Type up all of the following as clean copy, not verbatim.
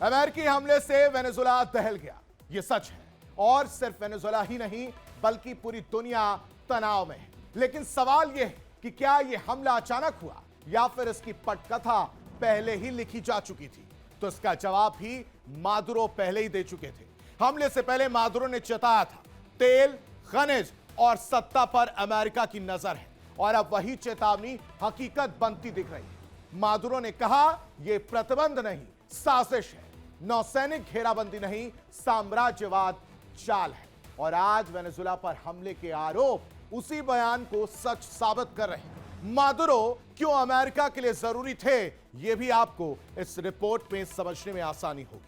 अमेरिकी हमले से वेनेजुएला दहल गया, यह सच है। और सिर्फ वेनेजुएला ही नहीं बल्कि पूरी दुनिया तनाव में है। लेकिन सवाल यह है कि क्या यह हमला अचानक हुआ या फिर इसकी पटकथा पहले ही लिखी जा चुकी थी? तो इसका जवाब भी मादुरो पहले ही दे चुके थे। हमले से पहले मादुरो ने चेताया था, तेल, खनिज और सत्ता पर अमेरिका की नजर है। और अब वही चेतावनी हकीकत बनती दिख रही है। मादुरो ने कहा, यह प्रतिबंध नहीं, साजिश है। नौसैनिक घेराबंदी नहीं, साम्राज्यवाद चाल है। और आज वेनेजुएला पर हमले के आरोप उसी बयान को सच साबित कर रहे हैं। मादुरो क्यों अमेरिका के लिए जरूरी थे, यह भी आपको इस रिपोर्ट में समझने में आसानी होगी।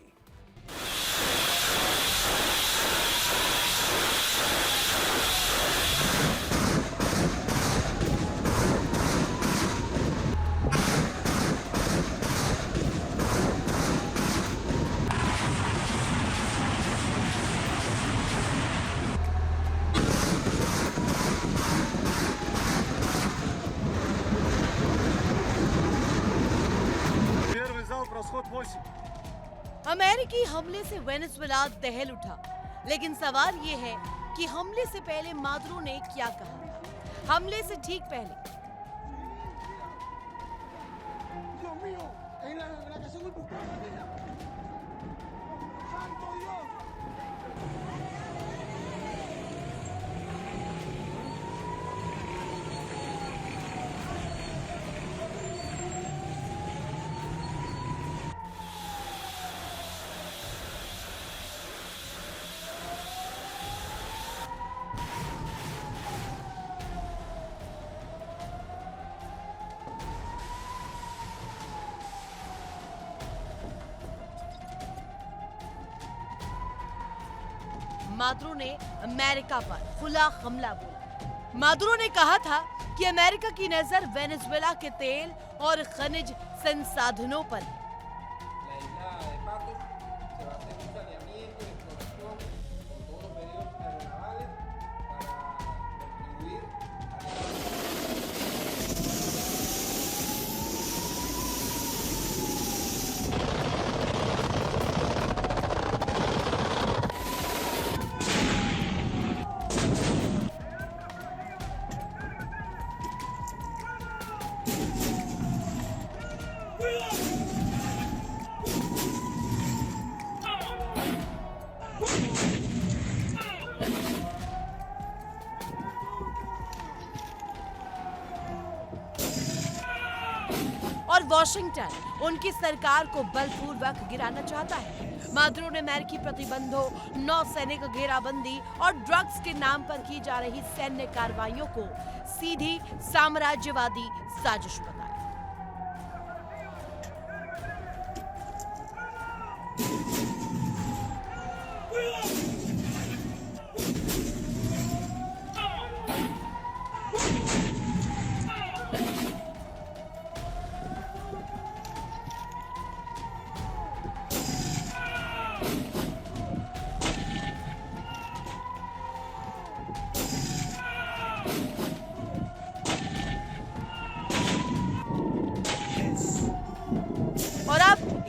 अमेरिकी हमले से वेनेजुएला दहल उठा, लेकिन सवाल यह है कि हमले से पहले मादुरो ने क्या कहा था? हमले से ठीक पहले मादुरो ने अमेरिका पर खुला हमला बोला। मादुरो ने कहा था कि अमेरिका की नजर वेनेजुएला के तेल और खनिज संसाधनों पर है। और वॉशिंगटन उनकी सरकार को बलपूर्वक गिराना चाहता है। मादुरो ने अमेरिकी प्रतिबंधों, नौसैनिक घेराबंदी और ड्रग्स के नाम पर की जा रही सैन्य कार्रवाइयों को सीधी साम्राज्यवादी साजिश बताया।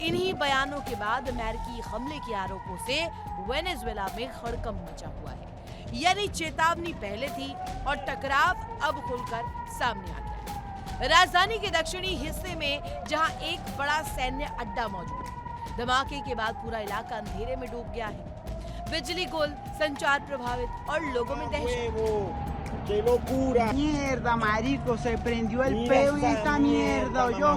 इन्हीं बयानों के बाद अमेरिकी हमले के आरोपों से वेनेजुएला में हड़कंप मचा हुआ है। यानी चेतावनी पहले थी और टकराव अब खुलकर सामने आ गया है। राजधानी के दक्षिणी हिस्से में जहां एक बड़ा सैन्य अड्डा मौजूद है, धमाके के बाद पूरा इलाका अंधेरे में डूब गया है। बिजली गुल, संचार प्रभावित और लोगों में दहशत। ¡Qué locura! Mierda, marico, se prendió el peo y esta mierda, yo.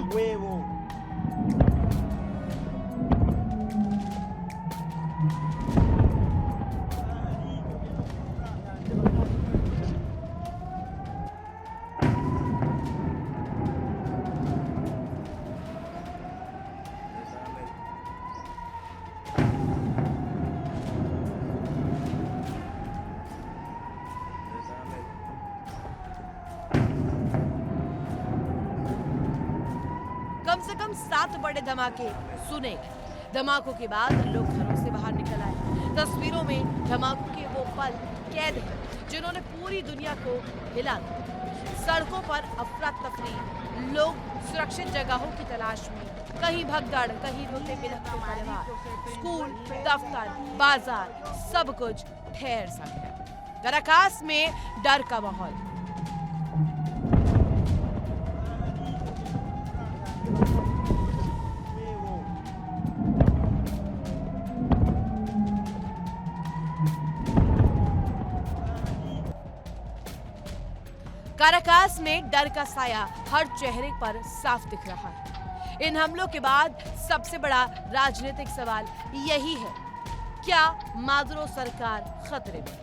कम से कम 7 बड़े धमाके सुने गए। धमाकों के बाद लोग घरों से बाहर निकल आए। तस्वीरों में धमाकों के वो पल कैद हैं जिन्होंने पूरी दुनिया को हिला दिया। सड़कों पर अफरा तफरी, लोग सुरक्षित जगहों की तलाश में, कहीं भगदड़, कहीं रोते बिलखते परिवार, स्कूल, दफ्तर, बाजार, सब कुछ ठहर सा गया। काराकास में डर का माहौल। काराकास में डर का साया हर चेहरे पर साफ दिख रहा है। इन हमलों के बाद सबसे बड़ा राजनीतिक सवाल यही है, क्या मादुरो सरकार खतरे में?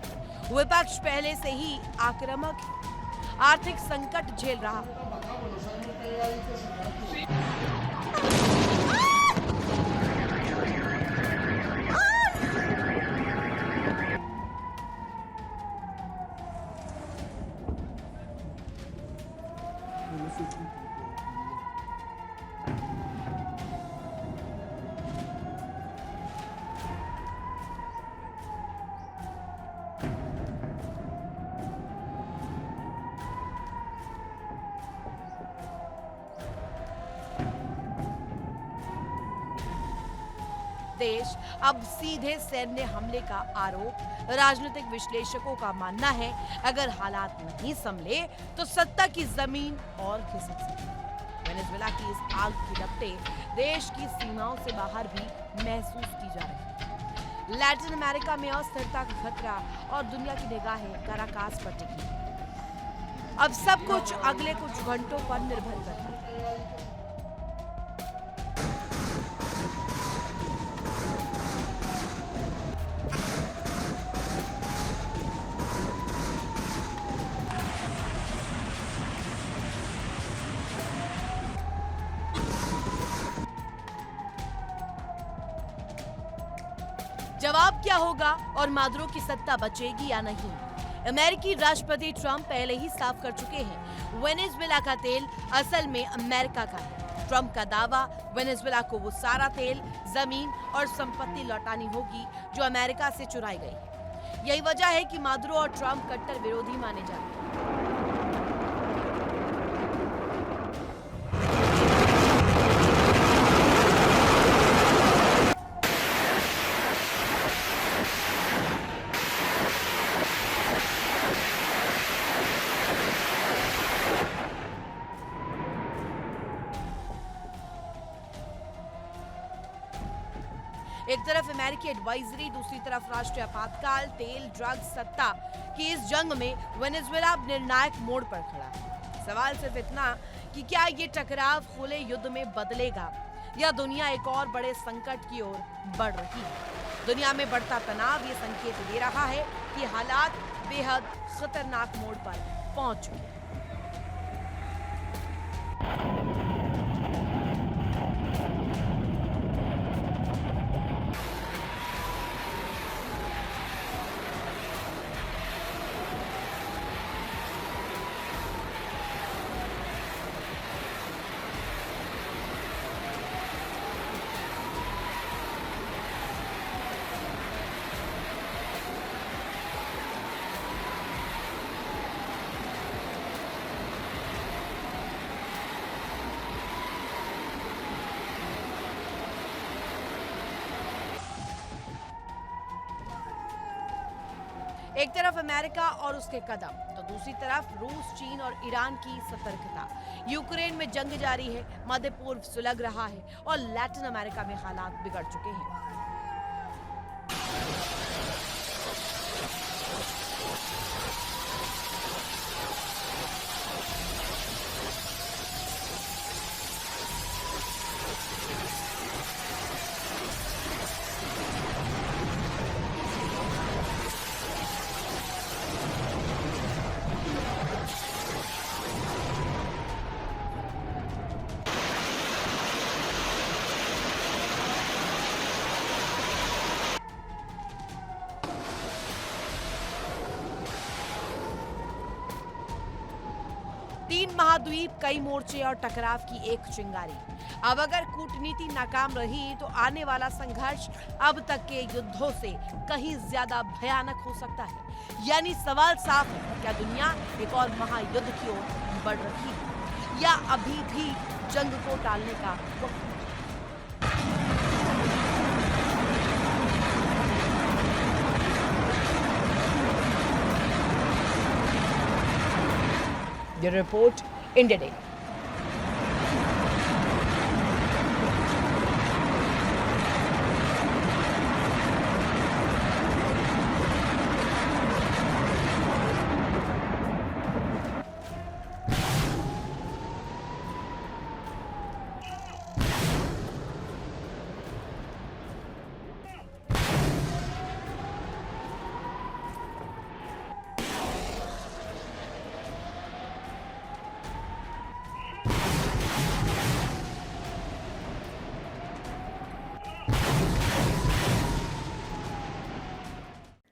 विपक्ष पहले से ही आक्रामक है, आर्थिक संकट झेल रहा है। देश अब सीधे सैन्य हमले का आरोप। राजनीतिक विश्लेषकों का मानना है, अगर हालात नहीं संभले तो सत्ता की जमीन और खिसक सकती है। वेनेजुएला की इस आग की लपटें देश की सीमाओं से बाहर भी महसूस की जा रही है। लैटिन अमेरिका में अस्थिरता का खतरा और दुनिया की निगाहें काराकास पर टिकी। अब सब कुछ अगले कुछ घंटों पर निर्भर करता है। जवाब क्या होगा और मादुरो की सत्ता बचेगी या नहीं? अमेरिकी राष्ट्रपति ट्रंप पहले ही साफ कर चुके हैं, वेनेजुएला का तेल असल में अमेरिका का है। ट्रंप का दावा, वेनेजुएला को वो सारा तेल, जमीन और संपत्ति लौटानी होगी जो अमेरिका से चुराई गई है। यही वजह है कि मादुरो और ट्रंप कट्टर विरोधी माने जाते हैं। एक तरफ अमेरिकी एडवाइजरी, दूसरी तरफ राष्ट्रीय आपातकाल, तेल, ड्रग्स, सत्ता की इस जंग में वेनेजुएला निर्णायक मोड़ पर खड़ा है। सवाल सिर्फ इतना कि क्या ये टकराव खुले युद्ध में बदलेगा या दुनिया एक और बड़े संकट की ओर बढ़ रही है। दुनिया में बढ़ता तनाव ये संकेत दे रहा है कि हालात बेहद खतरनाक मोड़ पर पहुंच चुके हैं। एक तरफ अमेरिका और उसके कदम, तो दूसरी तरफ रूस, चीन और ईरान की सतर्कता। यूक्रेन में जंग जारी है, मध्य पूर्व सुलग रहा है और लैटिन अमेरिका में हालात बिगड़ चुके हैं। तीन महाद्वीप, कई मोर्चे और टकराव की एक चिंगारी। अब अगर कूटनीति नाकाम रही तो आने वाला संघर्ष अब तक के युद्धों से कहीं ज्यादा भयानक हो सकता है। यानी सवाल साफ है, क्या दुनिया एक और महायुद्ध की ओर बढ़ रही है या अभी भी जंग को टालने का वक्त है? The report, India Day.